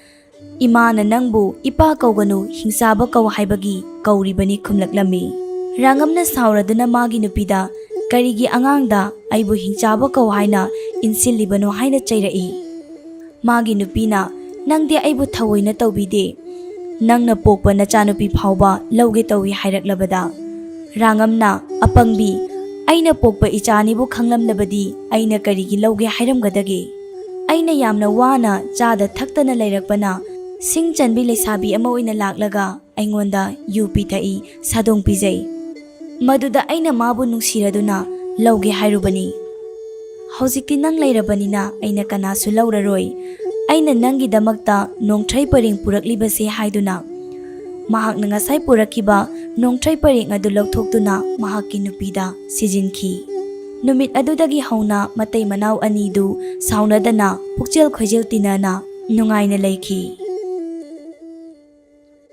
ꯏꯃꯥꯅ ꯅꯪꯕꯨ ꯏꯄꯥ ꯀꯧꯒꯅꯨ ꯍꯤꯡꯆꯥꯕ ꯀꯧ ꯍꯥꯏꯕꯒꯤ ꯀꯧꯔꯤꯕꯅꯤ ꯈꯨꯝꯂꯛꯂꯝꯃꯤ꯫ ꯔꯥꯉꯝꯅ ꯁꯥꯎꯔꯗꯨꯅ ꯃꯥꯒꯤ ꯅꯨꯄꯤꯗ ꯀꯔꯤꯒꯤ ꯑꯉꯥꯡꯗ ꯑꯩꯕꯨ ꯍꯤꯡꯆꯥꯕ ꯀꯧ ꯍꯥꯏꯅ ꯏꯟꯁꯤꯜꯂꯤꯕꯅꯣ ꯍꯥꯏꯅ ꯆꯩꯔꯛꯏ꯫ ꯃꯥꯒꯤ ꯅꯨꯄꯤꯅ ꯅꯪꯗꯤ ꯑꯩꯕꯨ ꯊꯑꯣꯏꯅ ꯇꯧꯕꯤꯗꯦ, ꯅꯪꯅ ꯄꯣꯛꯄ ꯅꯆꯥꯅꯨꯄꯤ ꯐꯥꯎꯕ ꯂꯧꯒꯦ ꯇꯧꯏ ꯍꯥꯏꯔꯛꯂꯕꯗ ꯔꯥꯉꯝꯅ ꯑꯄꯪꯕꯤ, ꯑꯩꯅ ꯄꯣꯛꯄ ꯏꯆꯥꯅꯤꯕꯨ ꯈꯪꯂꯝꯂꯕꯗꯤ ꯑꯩꯅ ꯀꯔꯤꯒꯤ ꯂꯧꯒꯦ ꯍꯥꯏꯔꯝꯒꯗꯒꯦ? ꯑꯩꯅ ꯌꯥꯝꯅ ꯋꯥꯅ ꯆꯥꯗ ꯊꯛꯇꯅ ꯂꯩꯔꯛꯄꯅ ꯁꯤꯡ ꯆꯟꯕꯤ ꯂꯩꯁꯥꯕꯤ ꯑꯃ ꯑꯣꯏꯅ ꯂꯥꯛꯂꯒ ꯑꯩꯉꯣꯟꯗ ꯌꯨ ꯄꯤꯊꯛꯏ, ꯁꯥꯗꯣꯡ ꯄꯤꯖꯩ, ꯃꯗꯨꯗ ꯑꯩꯅ ꯃꯥꯕꯨ ꯅꯨꯡꯁꯤꯔꯗꯨꯅ ꯂꯧꯒꯦ ꯍꯥꯏꯔꯨꯕꯅꯤ꯫ ꯍꯧꯖꯤꯛꯇꯤ ꯅꯪ ꯂꯩꯔꯕꯅꯤꯅ ꯑꯩꯅ ꯀꯅꯥꯁꯨ ꯂꯧꯔꯔꯣꯏ, ꯑꯩꯅ ꯅꯪꯒꯤꯗꯃꯛꯇ ꯅꯣꯡꯊ꯭ꯔꯩ ꯄꯔꯦꯡ ꯄꯨꯔꯛꯂꯤꯕꯁꯦ ꯍꯥꯏꯗꯨꯅ ꯃꯍꯥꯛꯅ ꯉꯁꯥꯏ ꯄꯨꯔꯛꯈꯤꯕ ꯅꯣꯡꯊ꯭ꯔꯩ ꯄꯔꯦꯡ ꯑꯗꯨ ꯂꯧꯊꯣꯛꯇꯨꯅ ꯃꯍꯥꯛꯀꯤ ꯅꯨꯄꯤꯗ ꯁꯤꯖꯤꯟꯈꯤ꯫ ꯅꯨꯃꯤꯠ ꯑꯗꯨꯗꯒꯤ ꯍꯧꯅ ꯃꯇꯩ ꯃꯅꯥꯎ ꯑꯅꯤꯗꯨ ꯁꯥꯎꯅꯗꯅ ꯄꯨꯛꯆꯦꯜ ꯈꯣꯏꯖꯦꯜ ꯇꯤꯟꯅꯅ ꯅꯨꯡꯉꯥꯏꯅ ꯂꯩꯈꯤ꯫